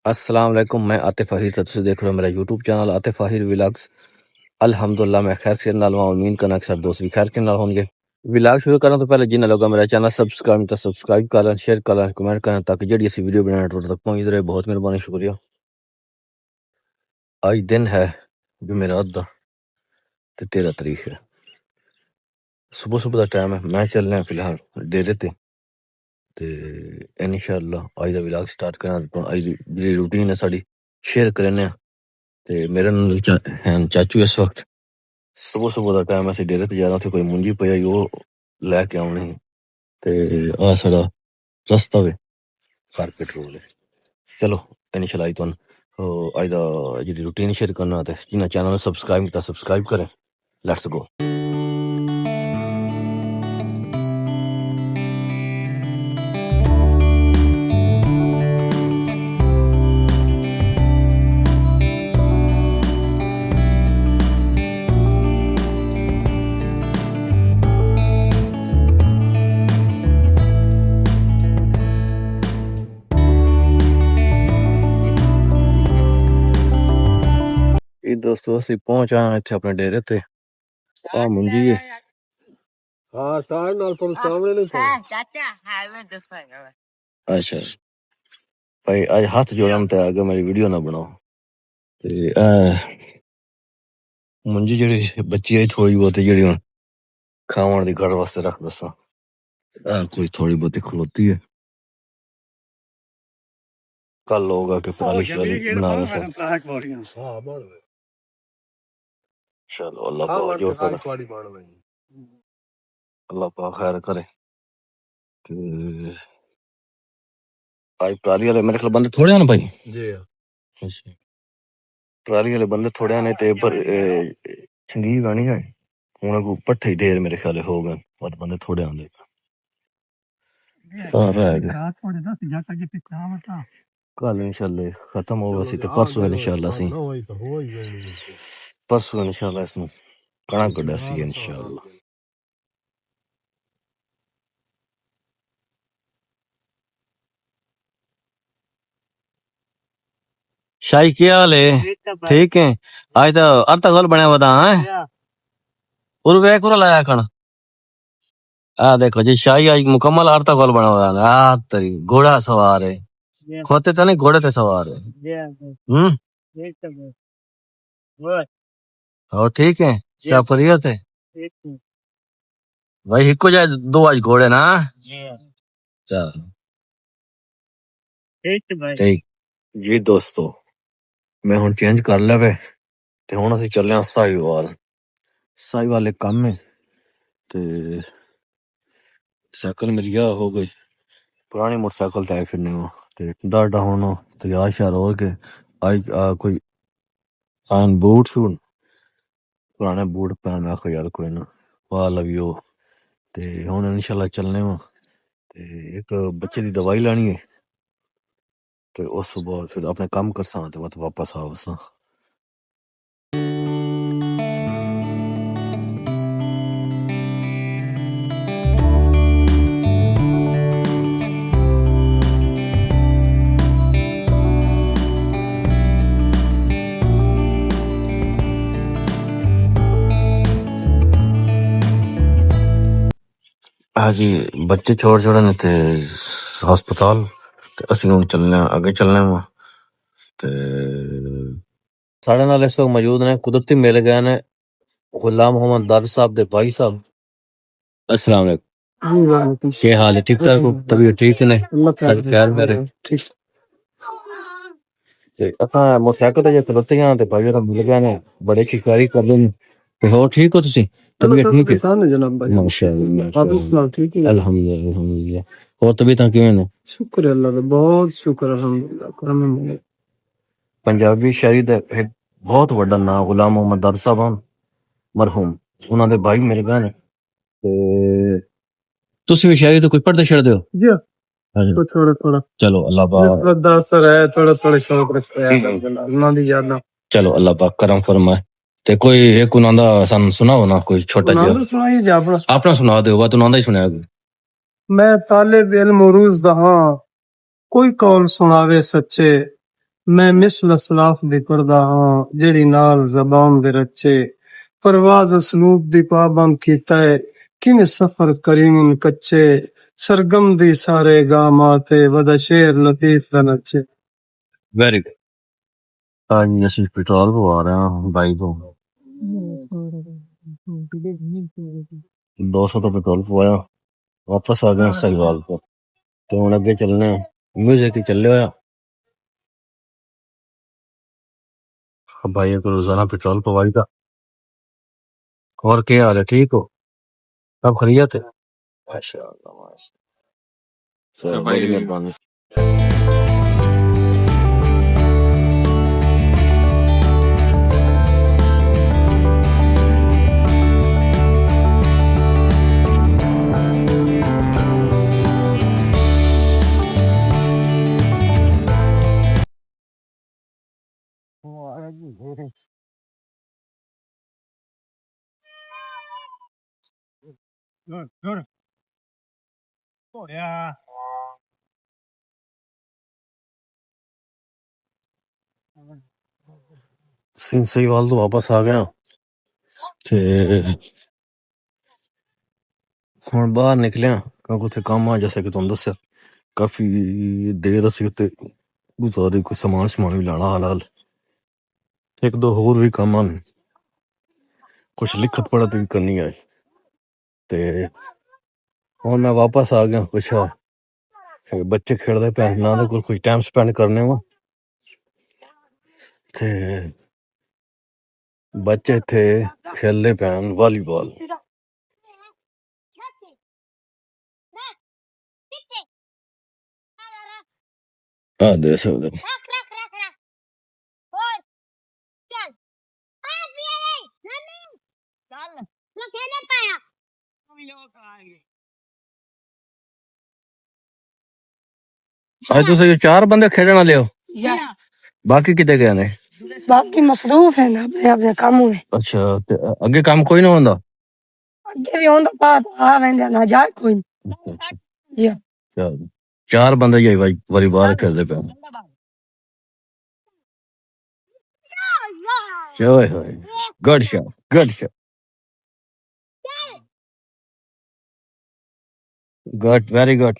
अस्सलाम वालेकुम, मैं आतिफ आहिर तो तुम देख रहे हो मेरा YouTube channel Atif Ahir vlogs. अल्हम्दुलिल्लाह मैं खैर के नाल उम्मीद करना अक्सर दोस्त भी खैर के नाल होंगे। व्लॉग शुरू करने तो पहले जिन्हें लोग मेरा चैनल सब्सक्राइब करें, शेयर करें, कमेंट करें ताकि जड़ी ऐसी वीडियो बनाने तक पहुंच रहे। बहुत मेहरबानी, शुक्रिया। आज दिन है जुमेरात दा ते 13 तारीख है। सुबह सुबह का टाइम है। मैं चलने फिलहाल डेरे ते इंशाअल्लाह आज दा व्लॉग स्टार्ट करना। आज दी रूटीन है साड़ी शेयर करने। ते मेरे नाल हैं चाचू इस वक्त सुबह सुबह का टाइम असीं डेरे ते जा रहे थे। कोई मुंजी पई आई वो लैके आउणी ते आ साड़ा रस्ता वे घर पेट्रोल है। चलो इंशाअल्लाह आज तुहानू अज दा जेह्ड़ी रूटीन शेयर करना ते जिन्हें चैनल सब्सक्राइब कीता सब्सक्राइब करें। Let's go. दोस्तों ਅਸੀਂ ਪਹੁੰਚ ਆਏ ਇੱਥੇ ਆਪਣੇ ਡੇਰੇ ਤੇ। ਆ ਮੁੰਜੀ ਹੈ। ਹਾਂ ਸਾਹ ਨਾਲ ਪਰ ਸਾਹਮਣੇ ਨਹੀਂ ਹਾਂ ਚਾਚਾ ਹਾਈਵੇ ਦੱਸਾਂਗਾ। ਅੱਛਾ ਭਾਈ ਅੱਜ ਹੱਥ ਜੋੜਨ ਤੇ ਅੱਗੇ ਮੇਰੀ ਵੀਡੀਓ ਨਾ ਬਣਾਓ। ਤੇ ਮੁੰਜੀ ਜਿਹੜੀ ਬੱਚੀ ਹੈ ਥੋੜੀ ਬਹੁਤੀ ਜਿਹੜੀ ਹੁਣ ਖਾਵਣ ਦੀ ਘਰ ਵਾਸਤੇ ਰੱਖ ਦੱਸਾਂ। ਕੋਈ ਥੋੜੀ ਬਹੁਤੀ ਖਲੋਤੀ ਹੈ। कल लोग आके पराली शराली बना रहे हैं। ਹਾਂ ਬਣ चलो अल्लाह पाक जो करे, ਤੁਹਾਡੀ ਬਣ ਗਈ अल्लाह पाक खैर करे। ते आज पराली वाले मेरे ख्याल बंदे थोड़े हैं ना भाई ਜੀ अच्छा पराली वाले बंदे थोड़े हैं ते पर चंगी गानी है हुन को पट्ठे ढेर मेरे ख्याल हो गए और बंदे थोड़े आंदे रह गए। कल इंशाल्लाह खत्म होगा सी ते परसों इंशाल्लाह सी ਹੋਈ ਤਾਂ ਹੋ ਹੀ ਜਾਣੀ परसों इंशाल्लाह इसनु कणा कड्डा सी इंशाल्लाह। शाही क्या हाल है? ठीक है। आज तो अर्ता गोल बना हुआ था है और वे कुरा लाया कण। आ देखो जी शाही आज मुकम्मल अर्ता गोल बना हुआ है। आ तेरी घोड़ा सवार है। खोते तो नहीं घोड़े ते सवार है। और ठीक है शाफरिया थे भाई हिको जाए दो आज घोड़े ना। चल ठीक जी दोस्तों मैं हुन चेंज कर लवे ते हुन असि चले आ साहिवाल एक काम है ते साइकिल मेरी आ हो गई पुरानी मोटरसाइकिल तय फिरने वो ते डाडा होना तैयार श्यार हो के आज कोई खान बूट शूट पुराने बूट पहन आखो यार कोई ना पा लवियो ते हुन इंशाल्लाह चलने वा ते एक बच्चे दी दवाई लानी है ते उस बाद फिर अपने काम करसा ते वापस आवसा। हाँ जी बच्चे छोड़ ने थे हस्पताल ते असी हुन चलने आगे चलने वा ते साढ़े नाल इस वक्त मौजूद ने कुदरती मिल गए ने गुलाम मोहम्मद दर साहब दे भाई साहब। अस्सलाम वालेकुम। क्या हाल है? ठीक ठाक हो? तबीयत ठीक ने? सब ख्याल मेरे ठीक ते असां मोटरसाइकिल ते जे खलोते हां ते भाई मिल गए ने बड़े शिकारी कर दे ते हो ठीक हो तुसी? तबीयत ठीक है जनाब भाई माशाअल्लाह आप सुनाओ ठीक है अल्हम्दुलिल्लाह अल्हम्दुलिल्लाह। और तबीयत किवें ने? शुक्र है अल्लाह दा बहुत शुक्र अल्हम्दुलिल्लाह करम है। पंजाबी शायरी दा एक बहुत वड्डा नाम गुलाम मोहम्मद दर साहब मरहूम उन्हां दे भाई मेरे गए ने ते तुसी भी शायरी तो कोई पढ़दे छड़दे हो? जी तो थोड़ा थोड़ा चलो अल्लाह पाक दासर है थोड़ा थोड़ा शौक रखता है अल्लाह दी याद ना चलो अल्लाह पाक करम फरमाए ते कोई एक उन्हां दा सन सुनाओ ना कोई छोटा जिहा सुनाइए जी अपना सुना दो बात उन्हां दा ही सुनाया मैं तालिब इल्म उरूज दा हां कोई कौल सुनावे सच्चे मैं मिसल सलाफ दी पढ़दा हां जेड़ी नाल ज़बान दे रचे परवाज़ असलूब दी पाबंद कीता है किवें सफर करीम कच्चे सरगम दी सारे गामाते वदा शेर लतीफ दा नचे ਵੈਰੀ ਗੁੱਡ। ਹਾਂਜੀ ਅਸੀਂ ਪੈਟਰੋਲ ਪਵਾ ਰਹੇ ਹਾਂ ਬਾਈ ਤੋਂ 200 ਤੋਂ ਪੈਟਰੋਲ ਪਵਾਇਆ ਵਾਪਸ ਆ ਗਏ ਸਾਈਵਾਲ ਤੋਂ ਤੇ ਹੁਣ ਅੱਗੇ ਚੱਲਣੇ ਆ ਮਿਊਜ਼ਿਕ ਹੀ ਚੱਲਿਆ ਹੋਇਆ भाई को रोजाना पेट्रोल पवाई का और क्या हाल है ठीक हो सब खरीद है माशाल्लाह माशाल्लाह बड़ी मेहरबानी सिंसईवाल तो वापस आ गया ते हुण बाहर निकलिया क्योंकि उत्थे काम आ जैसे कि तुहानू दस्सेआ काफी देर असी उत्ते गुजारी कोई समान शमान भी लाना हाल एक दो होर भी काम आन कुछ लिखत पढ़त भी करनी है ते हुण मैं वापस आ गया कुछ बच्चे खेलदे पे ना दे कोल कुछ टाइम स्पेंड करने वा ते बच्चे इत्थे खेलदे पे वालीबॉल दे सकदे आज तुसीं 4 बंदे खेलण वाले हो बाकी किते गए ने बाकी मसरूफ है ना अपने अपने कामों में अच्छा ते अगे काम कोई ना होंदा अगे भी होंदा बात आ वेंदा ना जाए कोई नहीं। जी हाँ। चल, 4 बंदे ही भाई वालीबॉल खेलदे पे ओए होए good shot good very good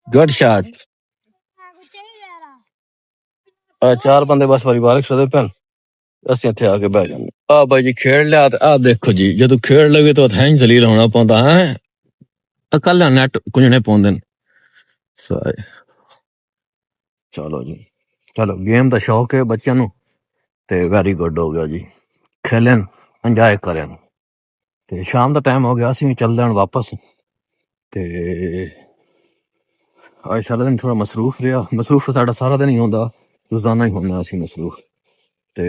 good shot 4 बंदे बस वालीबॉल खेलदे पे ਅਸੀਂ ਇੱਥੇ ਆ ਕੇ ਬਹਿ ਜਾਂਦੇ ਆ ਬਾਈ ਜੀ ਖੇਡ ਲਿਆ ਤੇ ਆ ਦੇਖੋ ਜੀ ਜਦੋਂ ਖੇਡ ਲਵੇ ਤਾਂ ਥੈਂ ਜ਼ਲੀਲ ਹੋਣਾ ਪੈਂਦਾ ਹੈ ਅਕਲ ਨੈਟ ਕੁਝਣੇ ਪਾਉਂਦੇ ਨੇ ਸਾਰੇ ਚਲੋ ਜੀ ਚਲੋ ਗੇਮ ਦਾ ਸ਼ੌਕ ਹੈ ਬੱਚਿਆਂ ਨੂੰ ਤੇ ਵੈਰੀ ਗੁੱਡ ਹੋ ਗਿਆ ਜੀ ਖੇਲਣ ਇੰਜੋਏ ਕਰਨ ਤੇ ਸ਼ਾਮ ਦਾ ਟਾਈਮ ਹੋ ਗਿਆ ਅਸੀਂ ਚੱਲਦੇ ਹਾਂ ਵਾਪਸ ਤੇ ਅੱਜ ਸਾਰਾ ਦਿਨ ਥੋੜਾ ਮਸਰੂਫ ਰਿਹਾ ਮਸਰੂਫ ਸਾਡਾ ਸਾਰਾ ਦਿਨ ਹੀ ਹੁੰਦਾ ਰੋਜ਼ਾਨਾ ਹੀ ਹੁੰਦਾ ਅਸੀਂ ਮਸਰੂਫ ਤੇ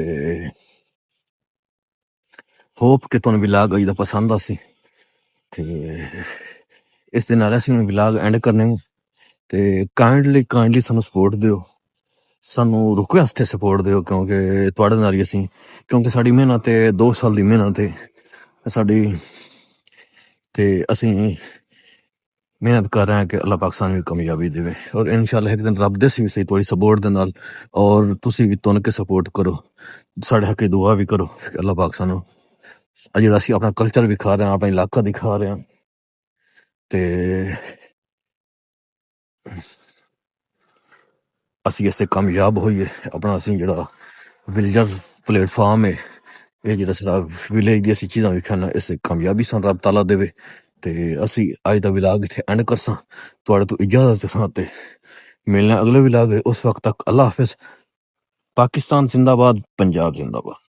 ਹੋਪ ਕਿ ਤੁਹਾਨੂੰ ਵਲੌਗ ਅੱਜ ਦਾ ਪਸੰਦ ਆਸੀ ਤੇ ਇਸ ਦੇ ਨਾਲ ਅਸੀਂ ਹੁਣ ਵਲੌਗ ਐਂਡ ਕਰਨੇ ਤੇ ਕਾਈਂਡਲੀ ਸਾਨੂੰ ਸਪੋਰਟ ਦਿਓ ਸਾਨੂੰ ਰਿਕੁਐਸਟ ਹੈ ਸਪੋਰਟ ਦਿਓ ਕਿਉਂਕਿ ਤੁਹਾਡੇ ਨਾਲ ਹੀ ਅਸੀਂ ਕਿਉਂਕਿ ਸਾਡੀ ਮਿਹਨਤ ਹੈ 2 ਸਾਲ ਦੀ ਮਿਹਨਤ ਹੈ ਸਾਡੀ ਤੇ ਅਸੀਂ ਮਿਹਨਤ ਕਰ ਰਹੇ ਹਾਂ ਕਿ ਅੱਲਾਹ ਪਾਕ ਸਾਨੂੰ ਵੀ ਕਾਮਯਾਬੀ ਦੇਵੇ ਔਰ ਇਨਸ਼ਾਅੱਲਾ ਇੱਕ ਦਿਨ ਰੱਬ ਦੇਸੀ ਵੀ ਸਹੀ ਤੁਹਾਡੀ ਸਪੋਰਟ ਦੇ ਨਾਲ ਔਰ ਤੁਸੀਂ ਵੀ ਤੁਨ ਕੇ ਸਪੋਰਟ ਕਰੋ ਸਾਡੇ ਹੱਕੇ ਦੁਆ ਵੀ ਕਰੋ ਕਿ ਅੱਲਾਹ ਪਾਕ ਸਾਨੂੰ ਜਿਹੜਾ ਅਸੀਂ ਆਪਣਾ ਕਲਚਰ ਵੀ ਖਾ ਰਹੇ ਹਾਂ ਆਪਣਾ ਇਲਾਕਾ ਦਿਖਾ ਰਹੇ ਹਾਂ ਤੇ ਅਸੀਂ ਇਸੇ ਕਾਮਯਾਬ ਹੋਈਏ ਆਪਣਾ ਅਸੀਂ ਜਿਹੜਾ ਵਿਲੇਜਰ ਪਲੇਟਫਾਰਮ ਹੈ ਇਹ ਜਿਹੜਾ ਸਾਡਾ ਵਿਲੇਜ ਦੀ ਅਸੀਂ ਚੀਜ਼ਾਂ ਵਿਖਾਉਣਾ ਇਸੇ ਕਾਮਯਾਬੀ ਸਾਨੂੰ ਰੱਬ ਤਾਲਾ ਦੇਵੇ ਤੇ ਅਸੀਂ ਅੱਜ ਦਾ ਵਲੌਗ ਇੱਥੇ ਐਂਡ ਕਰਸਾਂ ਤੁਹਾਡੇ ਤੋਂ ਇਜਾਜ਼ਤ ਚਾਹਾਂ ਤੇ ਮਿਲਣਾ ਅਗਲੇ ਵਲੌਗ ਉਸ ਵਕਤ ਤੱਕ ਅੱਲਾਹ ਹਾਫਿਜ਼ ਪਾਕਿਸਤਾਨ ਜ਼ਿੰਦਾਬਾਦ ਪੰਜਾਬ ਜ਼ਿੰਦਾਬਾਦ